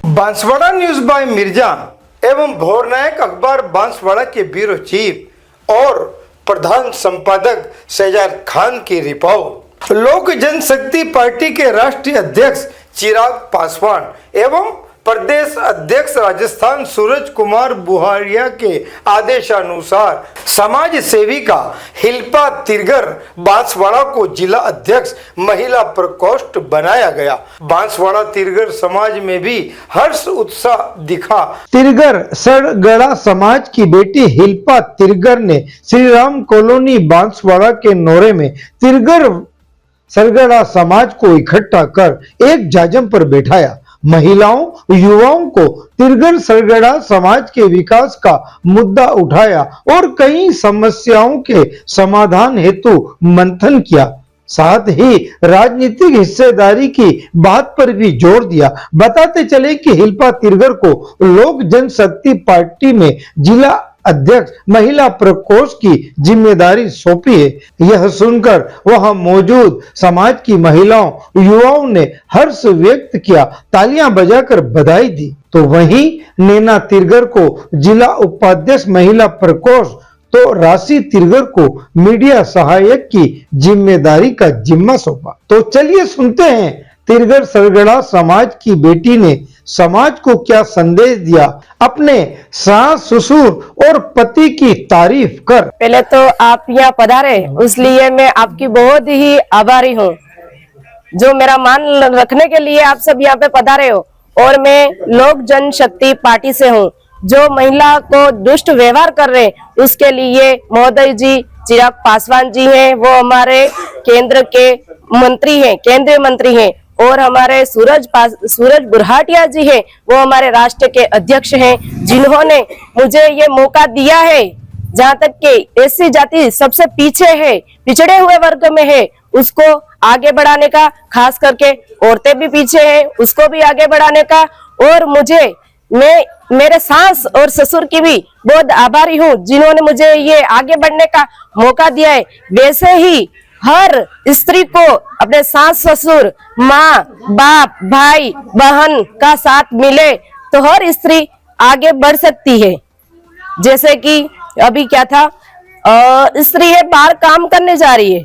Banswara news bye Mirza एवं भोरनायक अखबार बांसवाड़ा के ब्यूरो चीफ और प्रधान संपादक शहजाद खान की रिपोर्ट। लोक जनशक्ति पार्टी के राष्ट्रीय अध्यक्ष चिराग पासवान एवं प्रदेश अध्यक्ष राजस्थान सूरज कुमार बुहारिया के आदेशानुसार समाज सेविका हिल्पा तिरगर बांसवाड़ा को जिला अध्यक्ष महिला प्रकोष्ठ बनाया गया। बांसवाड़ा तिरगर समाज में भी हर्ष उत्साह दिखा। तिरगर सरगड़ा समाज की बेटी हिल्पा तिरगर ने श्री राम कॉलोनी बांसवाड़ा के नोरे में तिरगर सरगड़ा समाज को इकट्ठा कर एक जाजम पर बैठाया। महिलाओं युवाओं को तिरगर सरगड़ा समाज के विकास का मुद्दा उठाया और कई समस्याओं के समाधान हेतु मंथन किया। साथ ही राजनीतिक हिस्सेदारी की बात पर भी जोर दिया। बताते चले कि हिल्पा तिरगर को लोक जनशक्ति पार्टी में जिला अध्यक्ष महिला प्रकोष्ठ की जिम्मेदारी सौंपी है। यह सुनकर वहां मौजूद समाज की महिलाओं युवाओं ने हर्ष व्यक्त किया, तालियां बजाकर बधाई दी। तो वहीं नैना तिरगर को जिला उपाध्यक्ष महिला प्रकोष्ठ तो राशि तिरगर को मीडिया सहायक की जिम्मेदारी का जिम्मा सौंपा। तो चलिए सुनते हैं तिरगर सरगड़ा समाज की बेटी ने समाज को क्या संदेश दिया, अपने सास ससुर और पति की तारीफ कर। पहले तो आप यहाँ पधारे इसलिए मैं आपकी बहुत ही आभारी हूँ, जो मेरा मान रखने के लिए आप सब यहाँ पे पधारे हो। और मैं लोक जनशक्ति पार्टी से हूँ, जो महिला को दुष्ट व्यवहार कर रहे उसके लिए महोदय जी चिराग पासवान जी हैं, वो हमारे केंद्र के मंत्री हैं, केंद्रीय मंत्री हैं। और हमारे सूरज बुरहाटिया जी हैं, वो हमारे राष्ट्र के अध्यक्ष हैं, जिन्होंने मुझे ये मौका दिया है। जहाँ तक कि ऐसी जाति सबसे पीछे है, पिछड़े हुए वर्ग में है, उसको आगे बढ़ाने का, खास करके औरतें भी पीछे हैं, उसको भी आगे बढ़ाने का। और मैं मेरे सास और ससुर की भी बहुत आभारी हूँ, जिन्होंने मुझे ये आगे बढ़ने का मौका दिया है। वैसे ही हर स्त्री को अपने सास ससुर, माँ बाप, भाई बहन का साथ मिले तो हर स्त्री आगे बढ़ सकती है। जैसे कि अभी क्या था, स्त्री है बाहर काम करने जा रही है,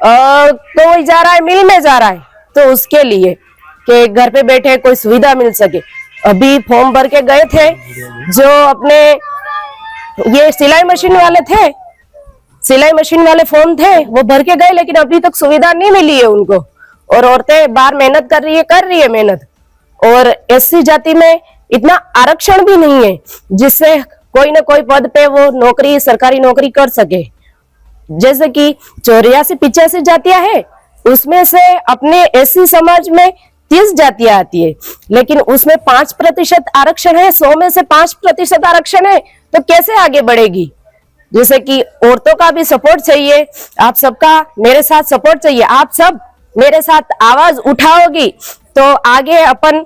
कोई जा रहा है मिल में जा रहा है, तो उसके लिए कि घर पे बैठे कोई सुविधा मिल सके। अभी फॉर्म भर के गए थे, जो अपने ये सिलाई मशीन वाले थे, सिलाई मशीन वाले फॉर्म थे, वो भर के गए, लेकिन अभी तक सुविधा नहीं मिली है उनको। और औरतें बाहर मेहनत कर रही है मेहनत। और एससी जाति में इतना आरक्षण भी नहीं है जिससे कोई ना कोई पद पे वो नौकरी, सरकारी नौकरी कर सके। जैसे कि 84-85 जातियां है, उसमें से अपने एससी समाज में 30 जातियां आती है, लेकिन उसमें 5% आरक्षण है। 100 में से 5% आरक्षण है, तो कैसे आगे बढ़ेगी। जैसे कि औरतों का भी सपोर्ट चाहिए, आप सबका मेरे साथ सपोर्ट चाहिए। आप सब मेरे साथ आवाज उठाओगी तो आगे अपन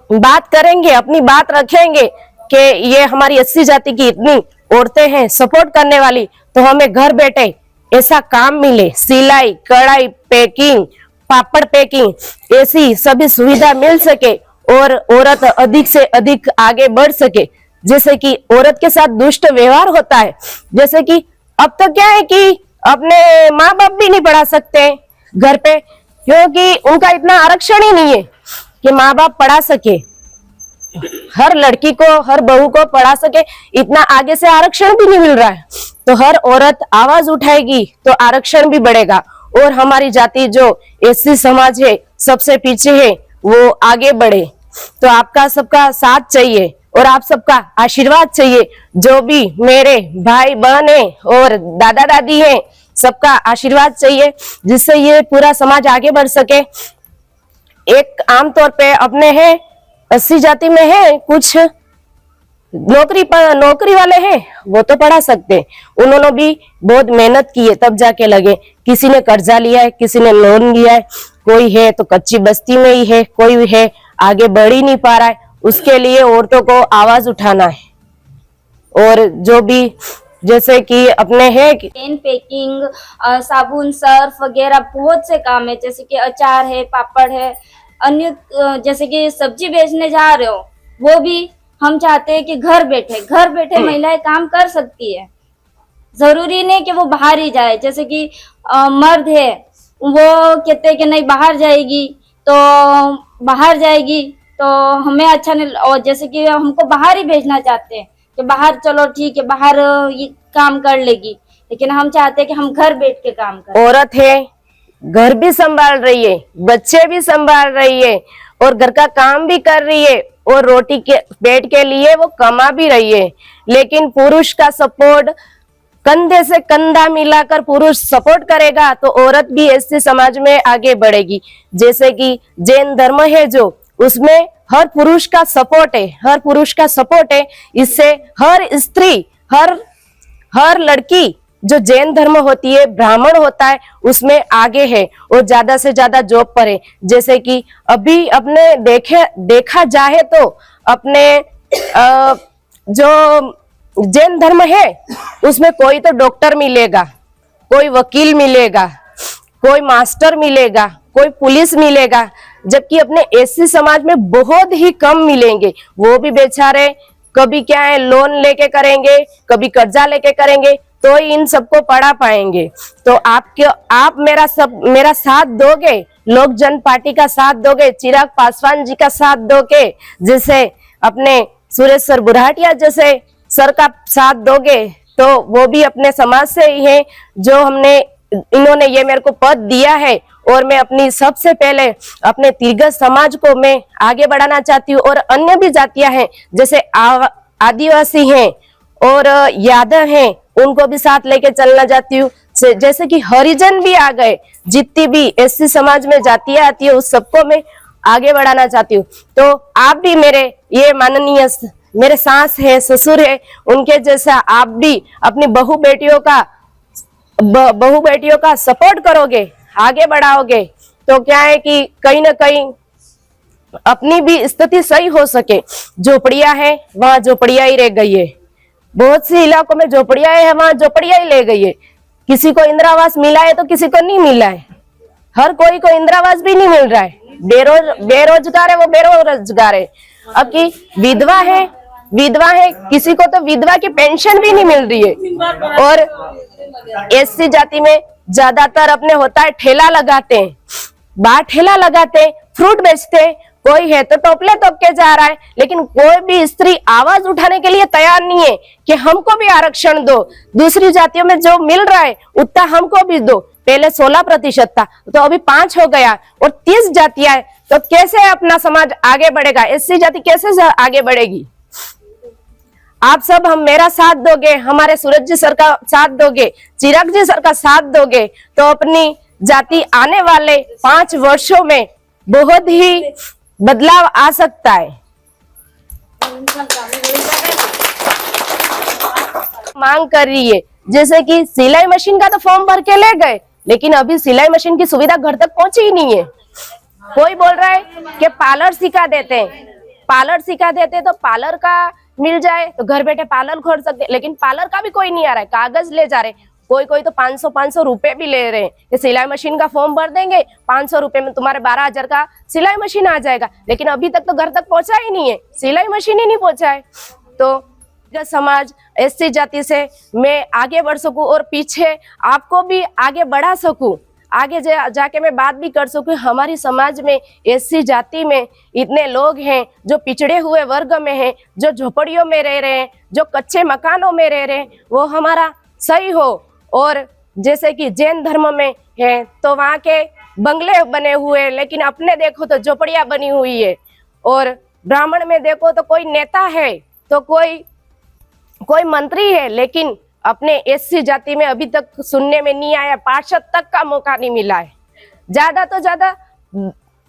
बात करेंगे, अपनी बात रखेंगे कि ये हमारी 80 जाति की इतनी औरतें हैं सपोर्ट करने वाली, तो हमें घर बैठे ऐसा काम मिले, सिलाई, कढ़ाई, पैकिंग, पापड़ पैकिंग, ऐसी सभी सुविधा मिल सके और औरत अधिक से अधिक आगे बढ़ सके। जैसे कि औरत के साथ दुष्ट व्यवहार होता है, जैसे कि अब तो क्या है कि अपने माँ बाप भी नहीं पढ़ा सकते घर पे, क्योंकि उनका इतना आरक्षण ही नहीं है कि माँ बाप पढ़ा सके, हर लड़की को, हर बहू को पढ़ा सके, इतना आगे से आरक्षण भी नहीं मिल रहा है। तो हर औरत आवाज उठाएगी तो आरक्षण भी बढ़ेगा और हमारी जाति जो एससी समाज है, सबसे पीछे है, वो आगे बढ़े। तो आपका सबका साथ चाहिए और आप सबका आशीर्वाद चाहिए। जो भी मेरे भाई बहन है और दादा दादी है, सबका आशीर्वाद चाहिए, जिससे ये पूरा समाज आगे बढ़ सके। एक आमतौर पे अपने है 80 जाति में है, कुछ नौकरी वाले हैं, वो तो पढ़ा सकते, उन्होंने भी बहुत मेहनत की है तब जाके लगे। किसी ने कर्जा लिया है, किसी ने लोन लिया है, कोई है तो कच्ची बस्ती में ही है, कोई है आगे बढ़ ही नहीं पा रहा है। उसके लिए औरतों को आवाज उठाना है। और जो भी जैसे कि अपने है पेन पैकिंग, साबुन, सर्फ वगैरह बहुत से काम है, जैसे कि अचार है, पापड़ है, अन्य जैसे कि सब्जी बेचने जा रहे हो, वो भी हम चाहते हैं कि घर बैठे महिलाएं काम कर सकती है। जरूरी नहीं कि वो बाहर ही जाए। जैसे कि मर्द है, वो कहते हैं कि नहीं बाहर जाएगी तो हमें अच्छा नहीं, और जैसे कि हमको बाहर ही भेजना चाहते हैं कि बाहर चलो ठीक है, बाहर ये काम कर लेगी, लेकिन हम चाहते हैं कि हम घर बैठ के काम करें। औरत है, घर भी संभाल रही है, बच्चे भी संभाल रही है और घर का काम भी कर रही है और रोटी के पेट के लिए वो कमा भी रही है। लेकिन पुरुष का सपोर्ट, कंधे से कंधा मिलाकर पुरुष सपोर्ट करेगा तो औरत भी ऐसे समाज में आगे बढ़ेगी। जैसे कि जैन धर्म है जो, उसमें हर पुरुष का सपोर्ट है, इससे हर स्त्री, हर लड़की जो जैन धर्म होती है, ब्राह्मण होता है, उसमें आगे है और ज्यादा से ज्यादा जॉब पर है। जैसे कि अभी अपने देखा जाए तो अपने जो जैन धर्म है उसमें कोई तो डॉक्टर मिलेगा, कोई वकील मिलेगा, कोई मास्टर मिलेगा, कोई पुलिस मिलेगा, जबकि अपने एससी समाज में बहुत ही कम मिलेंगे। वो भी बेचारे कभी क्या है, लोन लेके करेंगे, कभी कर्जा लेके करेंगे, तो इन सबको पढ़ा पाएंगे। तो आप मेरा साथ दोगे, लोक जन पार्टी का साथ दोगे, चिराग पासवान जी का साथ दोगे, जैसे अपने सुरेश सर बुरहाटिया जैसे सर का साथ दोगे, तो वो भी अपने समाज से ही है। जो इन्होंने ये मेरे को पद दिया है और मैं अपनी सबसे पहले अपने तिरगज समाज को मैं आगे बढ़ाना चाहती हूँ। और अन्य भी जातियां हैं, जैसे आदिवासी हैं और यादव हैं, उनको भी साथ लेके चलना चाहती हूँ। जैसे कि हरिजन भी आ गए, जितनी भी एससी समाज में जातियां आती है उस सबको मैं आगे बढ़ाना चाहती हूँ। तो आप भी मेरे ये माननीय मेरे सास है, ससुर है, उनके जैसा आप भी अपनी बहू बेटियों का सपोर्ट करोगे, आगे बढ़ाओगे, तो क्या है कि कहीं ना कहीं अपनी भी स्थिति सही हो सके। झोपड़ियां है, वहां झोपड़ियां ही रह गई है, बहुत सी इलाकों में झोपड़ियां है, वहां झोपड़ियां ही ले गई है। किसी को इंदिरा आवास मिला है तो किसी को नहीं मिला है, हर कोई को इंदिरा आवास भी नहीं मिल रहा है। बेरोजगार है वो बेरोजगार है। अब की विधवा है, किसी को तो विधवा की पेंशन भी नहीं मिल रही है। और एससी जाति में ज्यादातर अपने होता है ठेला लगाते हैं, बाहर ठेला लगाते हैं, फ्रूट बेचते हैं, कोई है तो टोपले तोप के जा रहा है, लेकिन कोई भी स्त्री आवाज उठाने के लिए तैयार नहीं है कि हमको भी आरक्षण दो, दूसरी जातियों में जो मिल रहा है उतना हमको भी दो। पहले 16% था तो अभी 5 हो गया और 30 जातियां है, तो कैसे अपना समाज आगे बढ़ेगा? एससी जाति कैसे आगे बढ़ेगी? आप सब मेरा साथ दोगे, हमारे सूरज जी सर का साथ दोगे, चिराग जी सर का साथ दोगे, तो अपनी जाति आने वाले 5 वर्षों में बहुत ही बदलाव आ सकता है। मांग कर रही है, जैसे कि सिलाई मशीन का तो फॉर्म भर के ले गए, लेकिन अभी सिलाई मशीन की सुविधा घर तक पहुंची ही नहीं है। कोई बोल रहा है कि पार्लर सिखा देते तो पार्लर का मिल जाए तो घर बैठे पार्लर खोल सकते, लेकिन पार्लर का भी कोई नहीं आ रहा है, कागज ले जा रहे। कोई तो 500 रुपए भी ले रहे हैं कि सिलाई मशीन का फॉर्म भर देंगे, 500 रुपए में तुम्हारे 12,000 का सिलाई मशीन आ जाएगा, लेकिन अभी तक तो घर तक पहुंचा ही नहीं है, सिलाई मशीन ही नहीं पहुंचा है। तो समाज एससी जाति से मैं आगे बढ़ सकूं और पीछे आपको भी आगे बढ़ा सकूं, आगे जाके मैं बात भी कर सकूं। हमारी समाज में एससी जाति में इतने लोग हैं जो पिछड़े हुए वर्ग में हैं, जो झोपड़ियों में रह रहे हैं, जो कच्चे मकानों में रह रहे हैं, वो हमारा सही हो। और जैसे कि जैन धर्म में है तो वहाँ के बंगले बने हुए हैं, लेकिन अपने देखो तो झोपड़ियां बनी हुई है। और ब्राह्मण में देखो तो कोई नेता है तो कोई मंत्री है, लेकिन अपने एससी जाति में अभी तक सुनने में नहीं आया, पार्षद तक का मौका नहीं मिला है। ज्यादा तो ज्यादा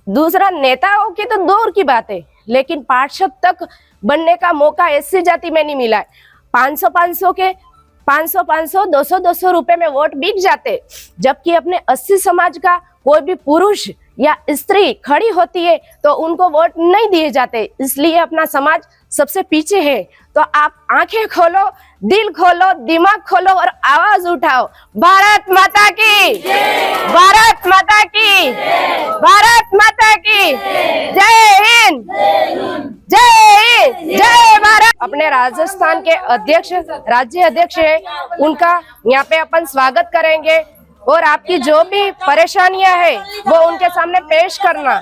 दूसरा नेताओं की तो दूर की बात है, लेकिन पार्षद तक बनने का मौका एससी जाति में नहीं मिला है। 500 200 रुपए में वोट बिक जाते, जबकि अपने 80 समाज का कोई भी पुरुष या स्त्री खड़ी होती है तो उनको वोट नहीं दिए जाते, इसलिए अपना समाज सबसे पीछे है। तो आप आंखें खोलो, दिल खोलो, दिमाग खोलो और आवाज उठाओ। भारत माता की, भारत माता की, भारत भारत माता की जय हिंद, जय हिंद, जय भारत। अपने राजस्थान के अध्यक्ष, राज्य अध्यक्ष है, उनका यहाँ पे अपन स्वागत करेंगे और आपकी जो भी परेशानियां है वो उनके सामने पेश करना।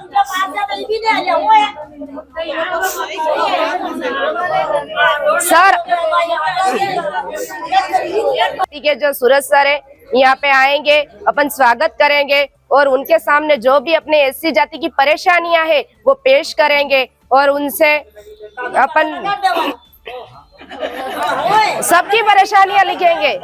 सर के जो सूरज सर है यहाँ पे आएंगे, अपन स्वागत करेंगे और उनके सामने जो भी अपने एससी जाति की परेशानियां है वो पेश करेंगे और उनसे अपन सबकी परेशानियां लिखेंगे।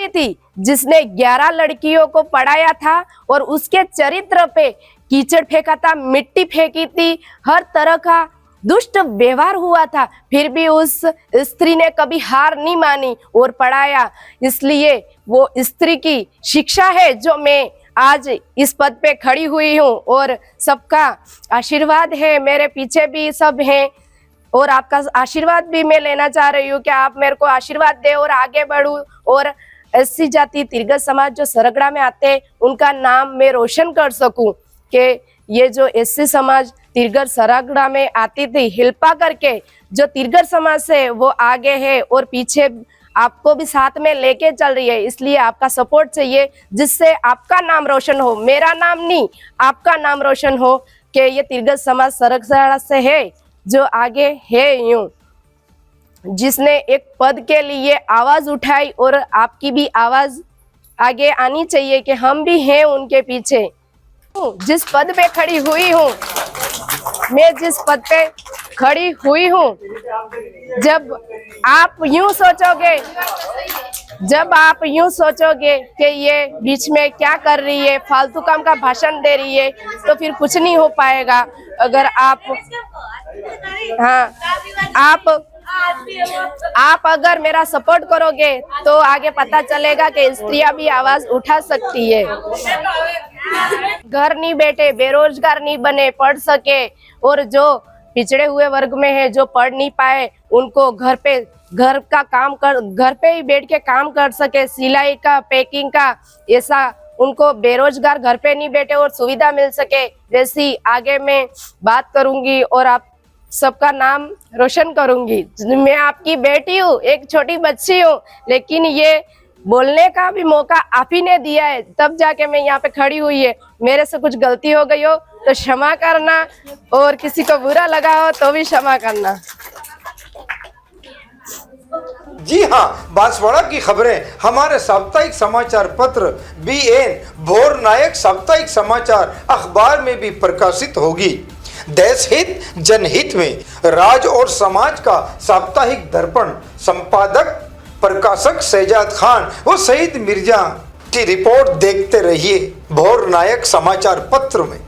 थी जिसने 11 लड़कियों को पढ़ाया था और उसके चरित्र पे कीचड़ फेंका था, मिट्टी फेंकी थी, हर तरह का दुष्ट व्यवहार हुआ था, फिर भी उस स्त्री ने कभी हार नहीं मानी और पढ़ाया। इसलिए वो स्त्री की शिक्षा है जो मैं आज इस पद पे खड़ी हुई हूँ और सबका आशीर्वाद है, मेरे पीछे भी सब हैं और आपका आशीर्वाद भी मैं लेना चाह रही हूँ कि आप मेरे को आशीर्वाद दे और आगे बढ़ूं और एससी जाति तिरगत समाज जो सरगड़ा में आते हैं उनका नाम मैं रोशन कर सकूं कि ये जो एससी समाज तिरगत सरगड़ा में आती थी हिलपा करके, जो तिरगत समाज से वो आगे है और पीछे आपको भी साथ में लेके चल रही है। इसलिए आपका सपोर्ट चाहिए जिससे आपका नाम रोशन हो, मेरा नाम नहीं, आपका नाम रोशन हो कि ये तिरगत समाज सरगड़ा से है जो आगे है, यूं जिसने एक पद के लिए आवाज उठाई और आपकी भी आवाज आगे आनी चाहिए कि हम भी हैं उनके पीछे। जिस पद पे खड़ी हुई हूँ मैं, जिस पद पे खड़ी हुई हूँ, जब आप यूं सोचोगे कि ये बीच में क्या कर रही है, फालतू काम का भाषण दे रही है, तो फिर कुछ नहीं हो पाएगा। अगर आप अगर मेरा सपोर्ट करोगे तो आगे पता चलेगा कि स्त्रियां भी आवाज उठा सकती है। घर नहीं बैठे, बेरोजगार नहीं बने, पढ़ सके और जो पिछड़े हुए वर्ग में है, जो पढ़ नहीं पाए, उनको घर पे ही बैठ के काम कर सके, सिलाई का, पैकिंग का, ऐसा उनको बेरोजगार घर पे नहीं बैठे और सुविधा मिल सके, वैसी आगे मैं बात करूंगी और आप सबका नाम रोशन करूंगी। मैं आपकी बेटी हूँ, एक छोटी बच्ची हूँ, लेकिन ये बोलने का भी मौका आप ही ने दिया है, तब जाके मैं यहाँ पे खड़ी हुई है। मेरे से कुछ गलती हो गई हो तो क्षमा करना और किसी को बुरा लगा हो तो भी क्षमा करना। जी हाँ, बांसवाड़ा की खबरें हमारे साप्ताहिक समाचार पत्र BN भोर नायक साप्ताहिक समाचार अखबार में भी प्रकाशित होगी। देश हित जनहित में राज और समाज का साप्ताहिक दर्पण संपादक प्रकाशक शहजाद खान व शहीद मिर्जा की रिपोर्ट देखते रहिए भोर नायक समाचार पत्र में।